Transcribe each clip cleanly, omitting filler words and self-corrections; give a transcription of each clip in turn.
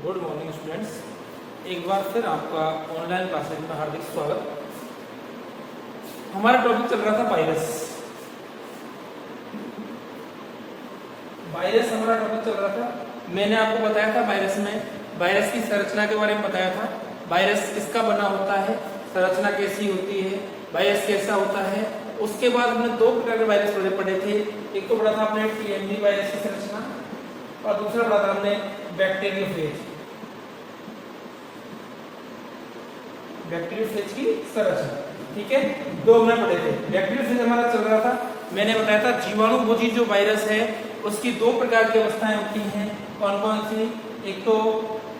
Good morning students, एक बार फिर आपका ऑनलाइन क्लासेज में हार्दिक स्वागत। हमारा टॉपिक चल रहा था वायरस। हमारा टॉपिक चल रहा था। मैंने आपको बताया था वायरस की संरचना के बारे में बताया था। वायरस किसका बना होता है, संरचना कैसी होती है, वायरस कैसा होता है। उसके बाद हमने दो प्रकार के वायरस पढ़े थे। एक तो पढ़ा था हमने टीएमवी वायरस की संरचना और दूसरा पढ़ा था हमने बैक्टीरियोफेज की संरचना। ठीक है, दो हमने पढ़े थे। बैक्टीरियोफेज हमारा चल रहा था। मैंने बताया था जीवाणु भोजी जो वायरस है उसकी दो प्रकार की अवस्थाएं होती हैं। कौन कौन सी? एक तो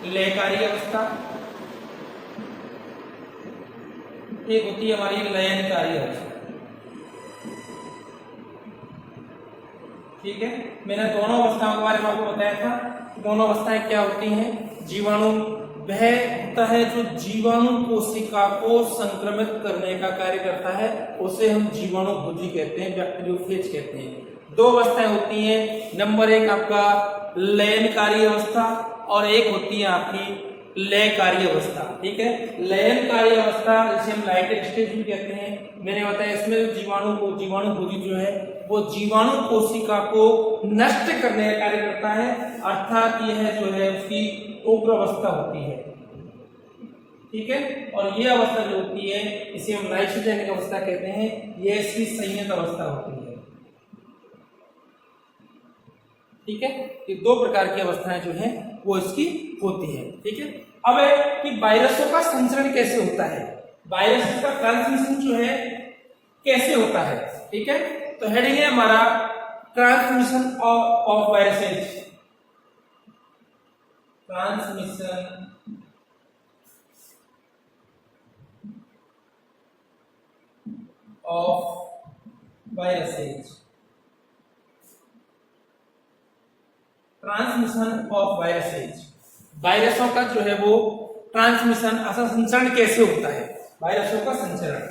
लयकारी अवस्था, एक होती है हमारी लयनकारी अवस्था। ठीक है, मैंने दोनों अवस्थाओं के बारे में आपको बताया था। दोनों अवस्थाएं क्या होती हैं? जीवाणु वह होता है जो जीवाणु कोशिका को संक्रमित करने का कार्य करता है, उसे हम जीवाणु भोजी कहते हैं, बैक्टीरियोफेज कहते हैं। दो अवस्थाएं होती हैं। नंबर एक आपका लयनकारी अवस्था और एक होती है आपकी लयकारी अवस्था। ठीक है, लयनकारी अवस्था जिसे हम लाइटेड स्टेज भी कहते हैं। मैंने बताया इसमें जीवाणु भोजी जो है वो जीवाणु कोशिका को नष्ट करने का कार्य करता है, अर्थात यह जो है उसकी उग्र अवस्था होती है। ठीक है, और यह अवस्था जो होती है इसे हम लाइसोजेनिक अवस्था कहते हैं। यह इसकी संयत अवस्था होती है। ठीक है, ये दो प्रकार की अवस्थाएं जो है वो इसकी होती है। ठीक है, अब है कि वायरसों का संचरण कैसे होता है, वायरस का ट्रांसमिशन जो है कैसे होता है। ठीक है, तो हेडिंग है हमारा transmission of viruses. Transmission of viruses. Transmission of viruses, वायरसों का जो है वो ट्रांसमिशन अथवा संचरण कैसे होता है। वायरसों का संचरण,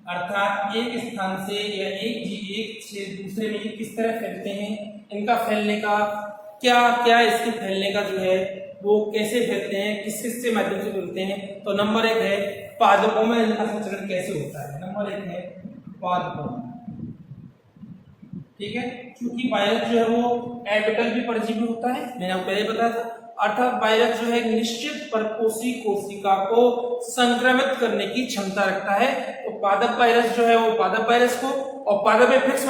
अर्थात एक स्थान से या एक से दूसरे में किस तरह फैलते हैं, इनका फैलने का क्या इसके फैलने का जो है वो कैसे फैलते हैं, किस के माध्यम से फैलते हैं। तो नंबर एक है पादपों में इनका संचरण कैसे होता है। नंबर एक है पादपों। ठीक है, क्योंकि वायरस जो है वो एपिकल भी परजीवी होता है, मैंने आपको पहले बताया था। अर्थात वायरस जो है निश्चित परपोषी कोशिका को संक्रमित करने की क्षमता रखता है। तो पादप वायरस जो है वो पादप वायरस को, और पादप में फिक्स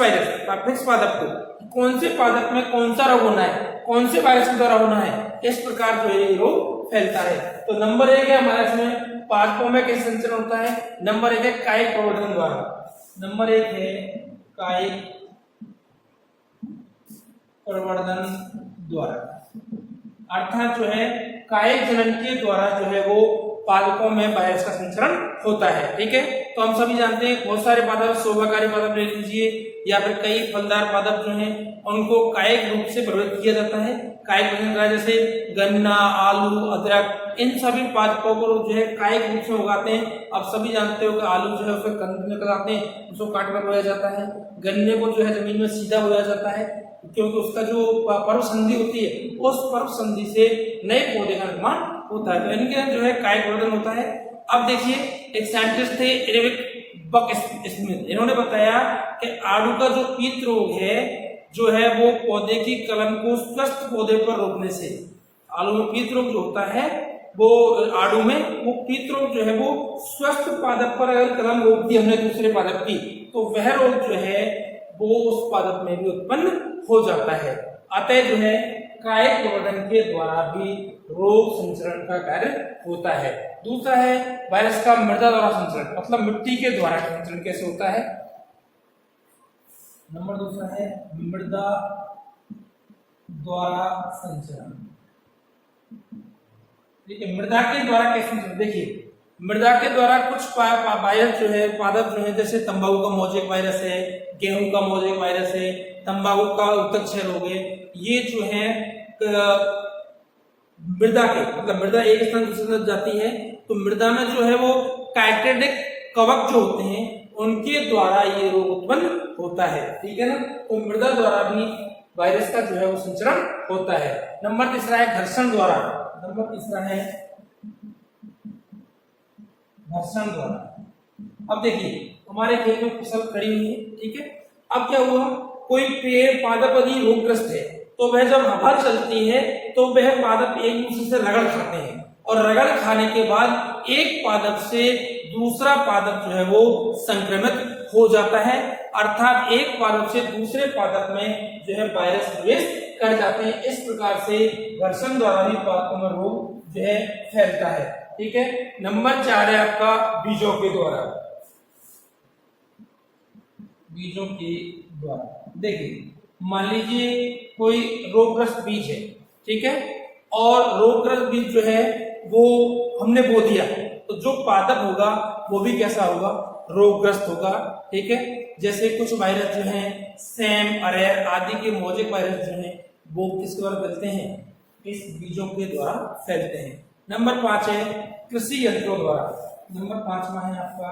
पादप को कौन से पादप में कौन सा रोग होना है, कौन से वायरस के द्वारा होना है, इस प्रकार जो है रोग फैलता है। तो नंबर एक है हमारे इसमें पादपों में कैसे संचरण होता है। नंबर एक है कायिक प्रवर्धन द्वारा। नंबर एक है कायिक प्रवर्धन द्वारा, अर्थात जो है कायिक जनन के द्वारा जो है वो पादपों में वायरस का संचरण होता है। ठीक है, तो हम सभी जानते हैं बहुत सारे पादप, शोभाकारी पादप ले लीजिए या फिर कई फलदार पादप जो हैं उनको कायिक रूप से प्रवर्धित किया जाता है। कायिक प्रवर्धन जैसे गन्ना, आलू, अदरक, इन सभी पादपों को जो है कायिक रूप से उगाते हैं। आप सभी जानते हो कि आलू जो है उसके कंद निकल आते हैं, उसको काट कर बोया जाता है। गन्ने को जो है जमीन में सीधा बोया जाता है क्योंकि उसका जो पर्व संधि होती है उस पर्व संधि से नए पौधे का निर्माण होता है। तो इनके जो है कायिक प्रवर्धन होता है। अब देखिए एक साइंटिस्ट थे एरिक बक स्मिथ, इन्होंने बताया कि आड़ू का जो पीत रोग है जो है वो पौधे की कलम को स्वस्थ पौधे पर रोकने से, आलू में पीत रोग जो होता है वो आड़ू में वो पीत रोग जो है वो स्वस्थ पादप पर अगर कलम रोक दी हमने दूसरे पादप की तो वह रोग जो है वो उस पादप में भी उत्पन्न हो जाता है। अतः जो है कायिक प्रवर्धन के द्वारा भी रोग संचरण का कार्य होता है। दूसरा है वायरस का मृदा द्वारा संचरण, मतलब मिट्टी के द्वारा संचरण कैसे होता है। नंबर दूसरा है मृदा द्वारा संचरण। देखिए मृदा के द्वारा कैसे संचरण, देखिए मृदा के द्वारा कुछ वायरस जो है पादप जो है जैसे तंबाकू का मोजेक वायरस है, गेहूं का मोजेक वायरस है, तंबाकू का उत्तक क्षय रोग है, ये जो है मृदा के मतलब मृदा एक स्थान दूसरे स्थान जाती है तो मृदा में जो है वो काइटेटिक कवक जो होते हैं उनके द्वारा ये रोग उत्पन्न होता है। ठीक है ना, तो मृदा द्वारा भी वायरस का जो है वो संचरण होता है। नंबर तीसरा है घर्षण द्वारा। नंबर तीसरा है घर्षण द्वारा। अब देखिए हमारे खेत में फसल खड़ी हुई है, ठीक है। अब क्या हुआ, कोई पेड़ पादप यदि रोगग्रस्त है तो वह जब हवा चलती है तो वह पादप एक दूसरे से रगड़ खाते हैं, और रगड़ खाने के बाद एक पादप से दूसरा पादप जो है वो संक्रमित हो जाता है, अर्थात एक पादप से दूसरे पादप में जो है वायरस प्रवेश कर जाते हैं। इस प्रकार से घर्षण द्वारा भी पादपों में रोग जो है फैलता है। ठीक है। नंबर 4 है आपका बीजों के द्वारा। बीजों के द्वारा देखिए, मान लीजिए कोई रोगग्रस्त बीज है, ठीक है, और रोगग्रस्त बीज जो है वो हमने बो दिया, तो जो पादप होगा वो भी कैसा होगा, रोगग्रस्त होगा। ठीक है। जैसे कुछ वायरस जो हैं सैम, अरेर आदि के मौजिक वायरस जो हैं वो किसके द्वारा फैलते हैं, इस बीजों के द्वारा फैलते हैं। नंबर 5 है कृषि यंत्रों द्वारा। नंबर 5वां है आपका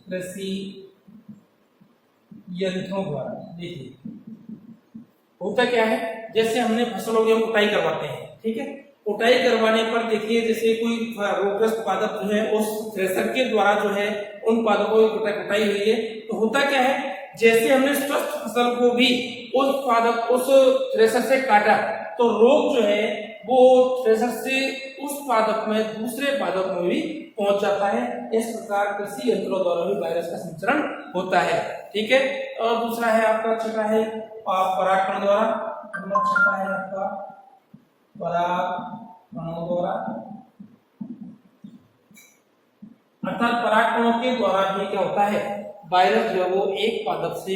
कृषि यंत्रों द्वारा। देखिए होता क्या है, जैसे हमने फसलों की हम कुटाई करवाते हैं, ठीक है, कुटाई करवाने पर देखिए जैसे कोई रोगग्रस्त पादप जो है उस थ्रेशर के द्वारा जो है उन पादपों की कुटाई हुई है, तो होता क्या है, जैसे हमने स्वस्थ फसल को भी उस थ्रेशर से काटा तो रोग जो है वो थ्रेशर से उस पादप में दूसरे पादप में भी पहुंच जाता है। इस प्रकार कृषि यंत्रों द्वारा भी वायरस का संचरण होता है। ठीक है। और दूसरा है आपका छठा है परागकण द्वारा। नंबर 6 है आपका परागकणों द्वारा, अर्थात परागकणों के द्वारा भी क्या होता है, वायरस जो है वो एक पादप से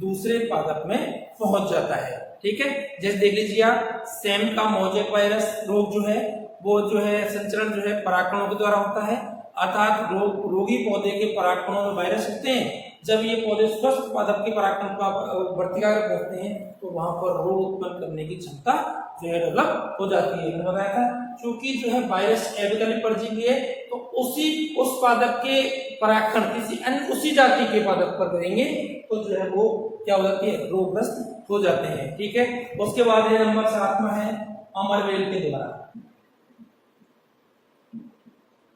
दूसरे पादप में पहुंच जाता है। ठीक है। जैसे देख लीजिए आप, सैम का मौजिक वायरस रोग जो है वो जो है संचरण जो है परागकणों के द्वारा होता है, अर्थात रोगी पौधे के परागकणों में वायरस होते हैं। जब ये पौधे स्वस्थ पादप के परागकण का वर्तिका करते हैं तो वहां पर रोग उत्पन्न करने की क्षमता जो है डेवलप हो जाती है। मैंने बताया था क्योंकि जो है वायरस एविकली परजीवी है, तो उस पादप के परागकण किसी अन्य उसी जाति के पादप पर करेंगे तो जो है वो क्या हो जाती है, रोगग्रस्त हो जाते हैं। ठीक है। उसके बाद है नंबर 7वां है अमरवेल के द्वारा।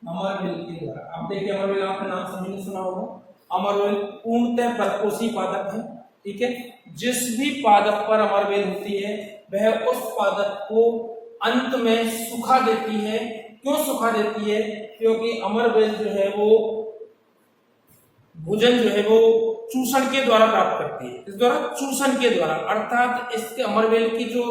अमरवेल के द्वारा, आप देखिए अमरवेल आपका नाम सभी ने सुना होगा। अमरवेल पूर्णतः परपोषी पादप है। ठीक है। जिस भी पादप पर अमरवेल होती है वह उस पादप को अंत में सुखा देती है। क्यों सुखा देती है, क्योंकि अमरवेल जो है वो भोजन जो है वो चूषण के द्वारा प्राप्त करती है। इस द्वारा चूषण के द्वारा, अर्थात इसके अमरवेल की जो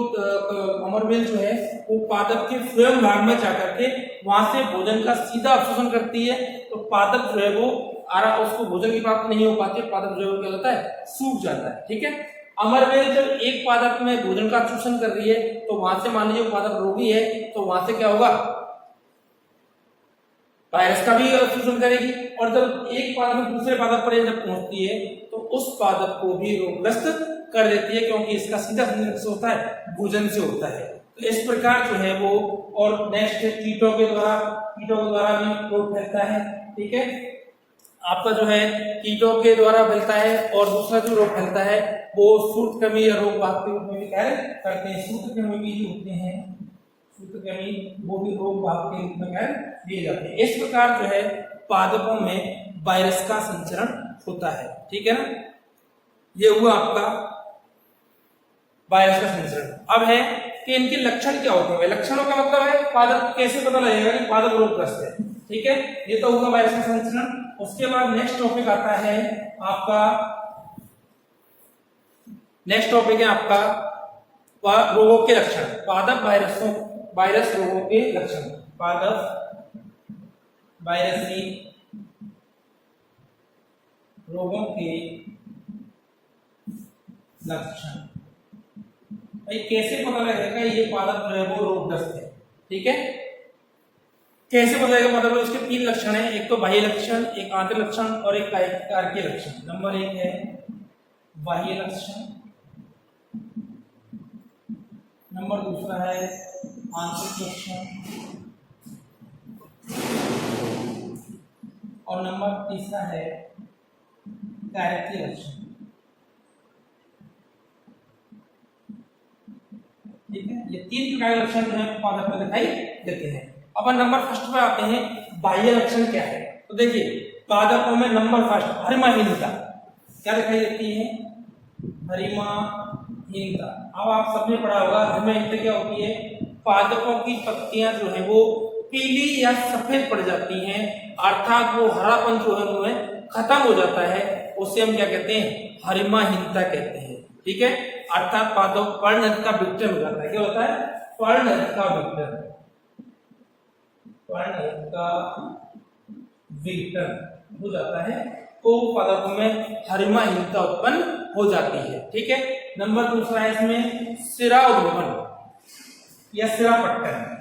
अमरवेल जो है वो पादप के फ्लोएम भाग में जाकर के वहां से भोजन का सीधा अवशोषण करती है, तो पादप जो है वो उसको भोजन की प्राप्ति नहीं हो पाती, पादप जो है क्या होता है, सूख जाता है। ठीक है। अमरवेल जब एक पादप में भोजन का चूषण कर रही है तो वहां से मान लीजिए वो पादप रोगी है तो वहां से क्या होगा, वायरस का भी शोषण करेगी, और जब एक पादप दूसरे पादप पर जब पहुंचती है तो उस पादप को भी रोगग्रस्त कर देती है, क्योंकि इसका सीधा संबंध किससे होता है, भोजन से होता है। तो इस प्रकार जो है वो, और नेक्स्ट है कीटों के द्वारा भी रोग फैलता है। ठीक है। आपका जो है कीटों के द्वारा फैलता है, और दूसरा जो रोग फैलता है वो सूत्रकृमि या रोग वाहक के रूप में भी कार्य करते हैं। सूत्रकृमि भी जो होते हैं, सूत्रकृमि वो भी रोग वाहक के रूप में कार्य दिए जाते हैं। इस प्रकार जो है पादपों में वायरस का संचरण होता है। ठीक है ना, ये हुआ आपका वायरस का संचरण। अब है कि इनके लक्षण क्या होते हैं। लक्षणों का मतलब है पादप कैसे पता लगेगा कि पादप रोगग्रस्त है। ठीक है। ये तो हुआ वायरस का संचरण। उसके बाद नेक्स्ट टॉपिक आता है आपका, नेक्स्ट टॉपिक है आपका रोगों के लक्षण, पादप वायरस रोगों के लक्षण, पादप वायरसी रोगों के लक्षण। भाई कैसे पता लगेगा ये पादप जो है वो रोगग्रस्त है। ठीक है। कैसे पता लगेगा, मतलब उसके 3 लक्षण हैं, एक तो बाह्य लक्षण, एक आंतरिक लक्षण और एक कार्य लक्षण। नंबर 1 है बाह्य लक्षण, नंबर 2 है आंतरिक लक्षण, और नंबर 3 है कार्य के लक्षण, ठीक है। ये 3 प्रकार के लक्षण जो है पादप में दिखाई देते हैं। अपन नंबर फर्स्ट पे आते हैं, बाह्य लक्षण क्या है। तो देखिए पादपों में नंबर फर्स्ट हरिमाहीनता क्या दिखाई देती है, हरिमाहीनता। अब आप सबने पढ़ा होगा हरिमाहीनता क्या होती है, पादपों की पत्तियां जो है वो पीली या सफेद पड़ जाती हैं, अर्थात वो हरापन जो है वो खत्म हो जाता है, उसे हम क्या कहते हैं, हरिमाहीनता कहते हैं, ठीक है। अर्थात पादप पर्णरहित का विघटन हो जाता है, क्या होता है, पर्णरहित का विघटन, पर्णरहित का विघटन हो जाता है, तो पादपों में हरिमाहीनता उत्पन्न हो जाती है, ठीक है। नंबर दूसरा है इसमें सिरा उद्भवन या सिरापट्टन,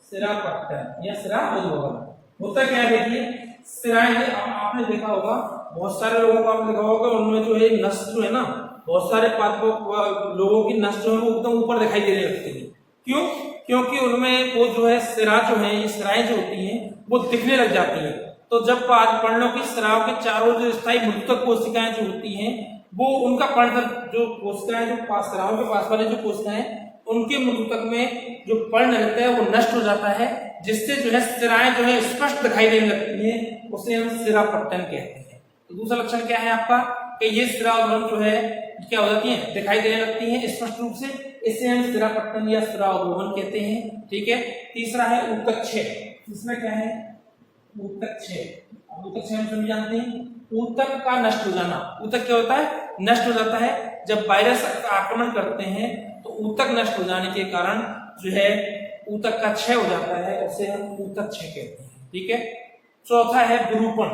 सिरापट्टन या सिरा उद्भवन होता क्या है। देखिए सिराएं आपने देखा होगा, बहुत सारे लोगों को आपने देखा होगा उनमें जो है नस जो है ना, बहुत सारे पादपों लोगों की नस जो है वो एकदम ऊपर दिखाई देने लगती है। क्यों? क्योंकि उनमें वो जो है सिरा जो है, ये सिराएं जो होती हैं वो दिखने लग जाती है। तो जब पर्णों की सिराओं के चारों जो स्थायी मृतक कोशिकाएं जो होती हैं, वो उनका पर्ण जो कोशिकाएं जो सिराओं के पास वाले जो कोशिकाएं, उनके मृतक में जो पर्ण रहता है वो नष्ट हो जाता है, जिससे जो है सिराएं जो है स्पष्ट दिखाई देने लगती है, उसे हम सिरापट्टन कहते हैं। तो दूसरा लक्षण क्या है आपका, कि ये सिरा उद्भवन जो है क्या हो जाती है, दिखाई देने लगती है स्पष्ट रूप से, इसे हम सिरापट्टन या सिरा उद्भवन कहते हैं, ठीक है। तीसरा है ऊतकक्षय, इसमें क्या है, ऊतकक्षय। ऊतकक्षय हम सभी जानते हैं, ऊतक का नष्ट हो जाना। ऊतक क्या होता है, नष्ट हो जाता है। जब वायरस आक्रमण करते हैं तो ऊतक नष्ट हो जाने के कारण जो है ऊतक का क्षय हो जाता है, उसे हम ऊतकक्षय कहते हैं, ठीक है। चौथा है विरूपण,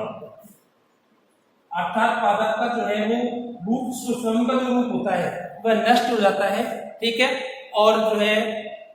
अर्थात पादप का जो है वो रूप, स्वयं का जो रूप होता है वह नष्ट हो जाता है, ठीक है। और जो है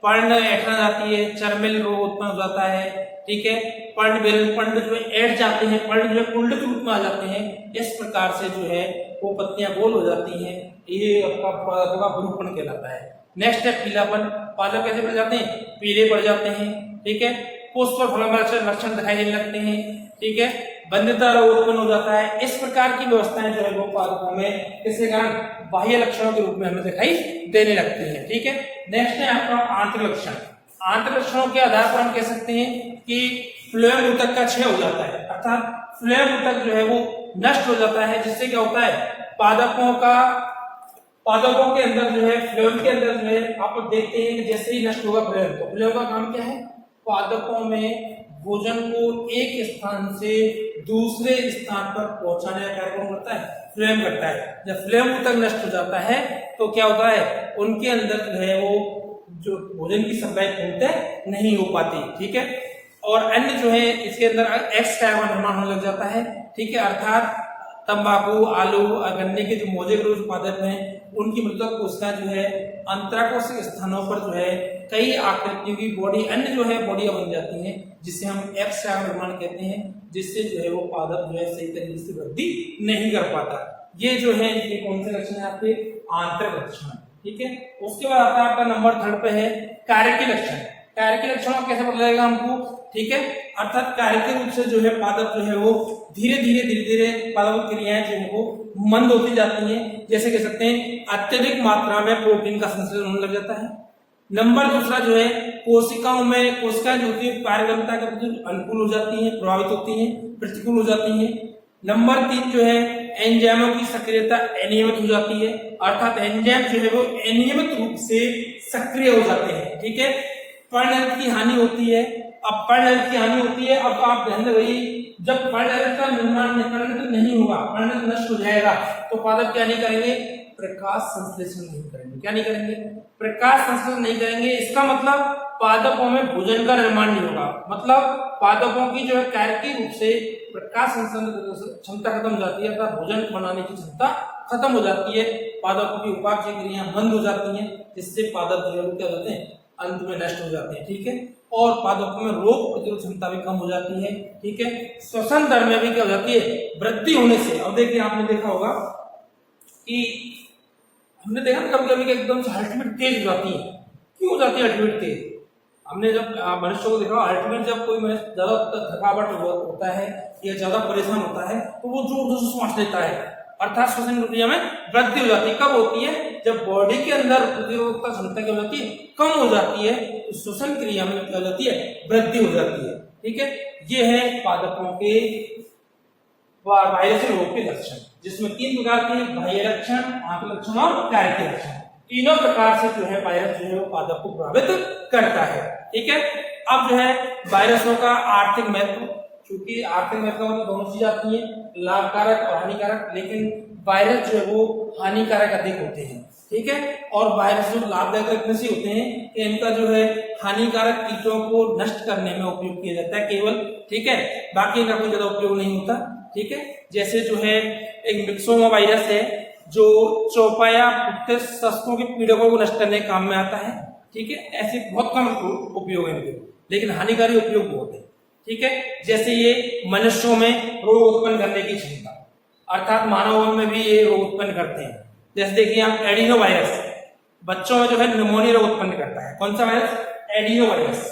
पर्ण ऐठन जाती है, चर्मिल रोग उत्पन्न हो जाता है, ठीक है। पर्ण जो है ऐठ जाते हैं, पर्ण जो है कुंडलित रूप में आ जाते हैं, इस प्रकार से जो है वो पत्तियां गोल हो जाती हैं, ये आपका विरूपण कहलाता है। नेक्स्ट है पीलापन, पादप कैसे पड़ जाते हैं, पीले पड़ जाते हैं, ठीक है। पुष्प और फल लक्षण दिखाई देने लगते हैं, ठीक है। बंध्यता रोग उत्पन्न हो जाता है। इस प्रकार की व्यवस्थाएं जो है वो पादपों में इसके कारण बाह्य लक्षणों के रूप में हमें दिखाई देने लगती हैं, ठीक है। नेक्स्ट है आपका आंतरिक लक्षण। आंतरिक लक्षणों के आधार पर हम कह सकते हैं कि फ्लोएम ऊतक का क्षय हो जाता है, अर्थात फ्लोएम ऊतक जो है वो नष्ट हो जाता है, जिससे क्या होता है, पादपों के अंदर जो है, फ्लोएम के अंदर जो है आप देखते हैं जैसे ही नष्ट होगा फ्लोएम, तो फ्लोएम का काम क्या है, पादपों में भोजन को एक स्थान से दूसरे स्थान पर पहुंचाने का कार्य करता है, फ्लोएम करता है। जब फ्लोएम ऊतक नष्ट हो जाता है तो क्या होता है, उनके अंदर जो है वो जो भोजन की सप्लाई पूर्णतः नहीं हो पाती, ठीक है। और अन्य जो है इसके अंदर एक्स का निर्माण होने लग जाता है, ठीक है। अर्थात तंबाकू, आलू और गन्ने के जो मौजे के पादप हैं, उनकी मृतक कोशिकाएं जो है अंतराकोशिक स्थानों पर जो है कई आकृतियों की बॉडी, अन्य जो है बॉडियां बन जाती हैं, जिसे हम एक्स का निर्माण कहते हैं, जिससे जो है वो पादप जो है सही तरीके से वृद्धि नहीं कर पाता। ये जो है ये कौन से लक्षण है आपके, आंतरिक लक्षण, ठीक है। उसके बाद आता है आपका नंबर 3 पे है कार्यकी लक्षण। कार्यकी लक्षण कैसे पता लगेगा हमको, ठीक है। अर्थात कार्यकी रूप से जो है पादप जो है वो धीरे धीरे पादप क्रियाएं जो है वो मंद होती जाती हैं, जैसे कह सकते हैं अत्यधिक मात्रा में प्रोटीन का संश्लेषण होने लग जाता है। नंबर दूसरा जो है कोशिकाएं जो होती है कार्यक्षमता के प्रति अनुकूल हो जाती हैं, प्रभावित होती हैं, प्रतिकूल हो जाती हैं। नंबर 3 जो है एंजाइमों की सक्रियता अनियमित हो जाती है, अर्थात एंजाइम जो है वो अनियमित रूप से सक्रिय हो जाते हैं, ठीक है। पर्णरहित की हानि होती है। अब पर्णरहित की हानि होती है, अब आप ध्यान रखिए, जब पर्णरहित का निर्माण नहीं होगा, पर्णरहित नष्ट हो जाएगा, तो पादप क्या नहीं करेंगे, प्रकाश संश्लेषण नहीं करेंगे। क्या नहीं करेंगे, प्रकाश संश्लेषण नहीं करेंगे। इसका मतलब पादपों में भोजन का निर्माण नहीं होगा, मतलब पादपों की जो है कार्यकी रूप से प्रकाश संश्लेषण क्षमता खत्म हो जाती है, अर्थात भोजन बनाने की क्षमता खत्म हो जाती है, पादपों की उपापचय क्रियाएं बंद हो जाती हैं, जिससे पादप जो है क्या होते हैं, अंत में नष्ट हो जाते हैं, ठीक है। और पादपों में रोग प्रतिरोध क्षमता भी कम हो जाती है, ठीक है। श्वसन दर में भी क्या हो जाती है, वृद्धि होने से। अब देखिए आपने देखा होगा कि हमने देखा कभी कभी एकदम से हार्ट बीट तेज हो जाती है। क्यों हो जाती है हार्ट बीट तेज, हमने जब मनुष्य को देखा अल्टीमेट जब कोई मनुष्य ज्यादा थकावट होता है या ज्यादा परेशान होता है तो वो जोर से श्वास लेता है, अर्थात श्वसन प्रक्रिया में वृद्धि हो जाती है। कब होती है? जब बॉडी के अंदर प्रतिरोधकता क्षमता क्या हो जाती है? कम हो जाती है, तो श्वसन क्रिया में क्या हो जाती है? वृद्धि हो जाती है। ठीक है, ये है पादपों के वायरस रोग के लक्षण, जिसमें 3 प्रकार के बाह्य लक्षण, आंतरिक लक्षण और कार्य के लक्षण। तीनों प्रकार से जो है वायरस जो है वो पादप को प्रभावित करता है। ठीक है, अब जो है वायरसों का आर्थिक महत्व, क्योंकि आर्थिक महत्व में दोनों चीज आती है, लाभकारक और हानिकारक, लेकिन वायरस जो है वो हानिकारक अधिक होते हैं। ठीक है, और वायरस जो लाभदायक इतने से होते हैं कि इनका जो है हानिकारक कीटों को नष्ट करने में उपयोग किया जाता है केवल। ठीक है, बाकी इनका कोई ज्यादा उपयोग नहीं होता। ठीक है, जैसे जो है एक मिक्सोमा वायरस है जो चौपाया सस्तों के पीड़कों को नष्ट करने के काम में आता है। ठीक है, ऐसे बहुत कम उपयोग है इनके, लेकिन हानिकारी उपयोग बहुत है। ठीक है, जैसे ये मनुष्यों में रोग उत्पन्न करने की क्षमता, अर्थात मानवों में भी ये रोग उत्पन्न करते हैं। जैसे देखिए आप एडिनो वायरस बच्चों में जो है निमोनिया रोग उत्पन्न करता है। कौन सा वायरस? Adeno virus.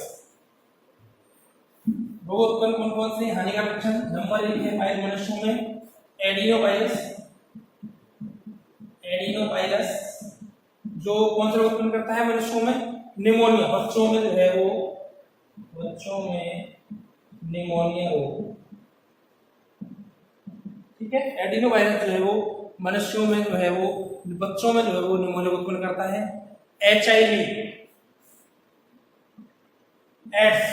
रोग उत्पन्न कौन कौन से हानिकारक लक्षण? नंबर 1 है मनुष्यों में एडिनो वायरस। एडिनो वायरस जो कौन सा रोग उत्पन्न करता है मनुष्यों में? निमोनिया। बच्चों में जो है वो निमोनिया रोग। ठीक है, एडिनो वायरस जो है वो मनुष्यों में जो है वो बच्चों में जो है वो निमोनिया उत्पन्न करता है। HIV एड्स,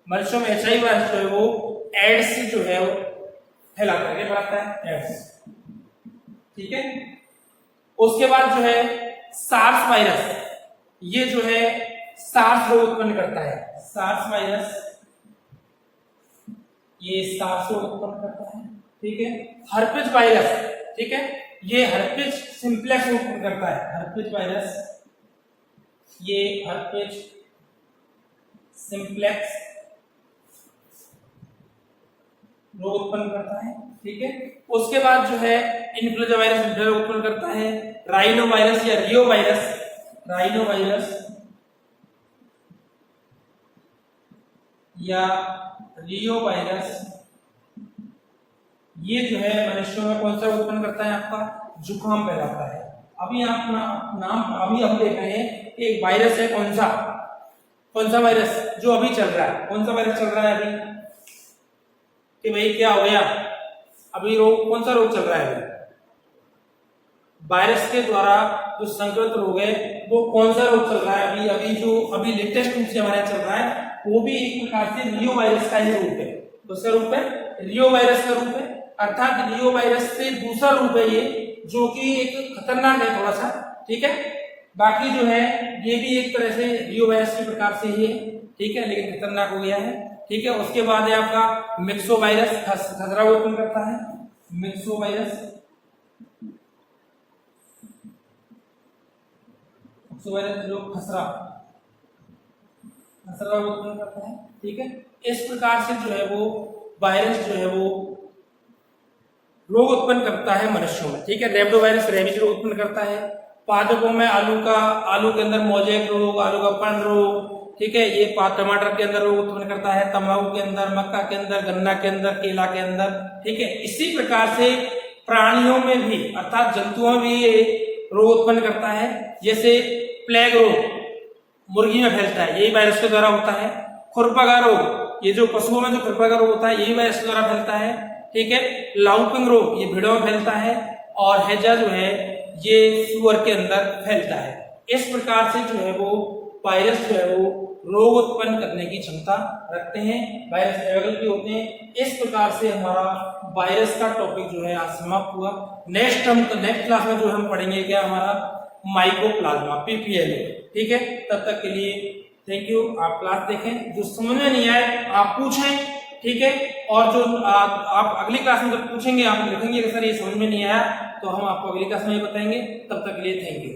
मनुष्यों में HIV वायरस जो है वो एड्स जो है वो फैलाता है, बढ़ाता है एड्स। ठीक है, उसके बाद जो है सार्स वायरस, ये जो है सार्स रोग उत्पन्न करता है। सार्स वायरस ये सार्स रोग उत्पन्न करता है। ठीक है, हर्पिस वायरस, ठीक है, ये हर्पिस सिंप्लेक्स उत्पन्न करता है। हर्पिस वायरस ये हर्पिस सिंप्लेक्स रोग उत्पन्न करता है। ठीक है, उसके बाद जो है इन्फ्लुएंजा वायरस रोग उत्पन्न करता है। राइनो वायरस या रियो वायरस, राइनो वायरस या रियो वायरस, ये जो है मनुष्यों में कौन सा उत्पन्न करता है? आपका जुकाम फैलाता है। अभी आप नाम अभी हम देख रहे हैं एक वायरस है, कौन सा वायरस जो अभी चल रहा है? कौन सा वायरस चल रहा है अभी? कि भाई क्या हो गया अभी? रोग कौन सा रोग चल रहा है? वायरस के द्वारा जो संक्रमित रोग है वो कौन सा रोग चल रहा है? अभी जो अभी लेटेस्ट रूप से हमारे चल रहा है वो भी एक प्रकार से रियो वायरस का ही रूप है। दूसरा रूप है रियो वायरस का रूप है, अर्थात रियो वायरस से दूसरा रूप है ये, जो कि एक खतरनाक है थोड़ा सा। ठीक है, बाकी जो है ये भी एक तरह से रियो वायरस के प्रकार से ही है। ठीक है, लेकिन खतरनाक हो गया है। ठीक है, उसके बाद है आपका मिक्सो वायरस, खसरा उत्पन्न करता है। मिक्सो वायरस, जो खसरा उत्पन्न करता है। ठीक है, इस प्रकार से जो है वो वायरस जो है वो रोग उत्पन्न करता है मनुष्यों में। ठीक है, रेबडो वायरस रेबीज रोग उत्पन्न करता है। पादपों में आलू के अंदर मोजेक रोग, आलू का पण रोग, ठीक है, ये टमाटर के अंदर रोग उत्पन्न करता है, तंबाकू के अंदर, मक्का के अंदर, गन्ना के अंदर, केला के अंदर। ठीक है, इसी प्रकार से प्राणियों में भी अर्थात जंतुओं में भी ये रोग उत्पन्न करता है। जैसे प्लेग रोग मुर्गी में फैलता है, यही वायरस के द्वारा होता है। खुरपका रोग, ये जो पशुओं में जो खुरपका रोग होता है यही वायरस के द्वारा फैलता है। ठीक है, लाउपिंग रोग ये भेड़ों में फैलता है, और हैजा जो है ये सुअर के अंदर फैलता है। इस प्रकार से जो है वो वायरस जो है वो रोग उत्पन्न करने की क्षमता रखते हैं, वायरस अवेलेबल भी होते हैं। इस प्रकार से हमारा वायरस का टॉपिक जो है आज समाप्त हुआ। नेक्स्ट क्लास में जो हम पढ़ेंगे क्या? हमारा माइकोप्लाज्मा, PPLA। ठीक है, तब तक के लिए थैंक यू। आप क्लास देखें, जो समझ में नहीं आए आप पूछें। ठीक है, और जो आप अगली क्लास में जब पूछेंगे आप लिखेंगे कि सर ये समझ में नहीं आया, तो हम आपको अगली क्लास में बताएंगे। तब तक के लिए थैंक यू।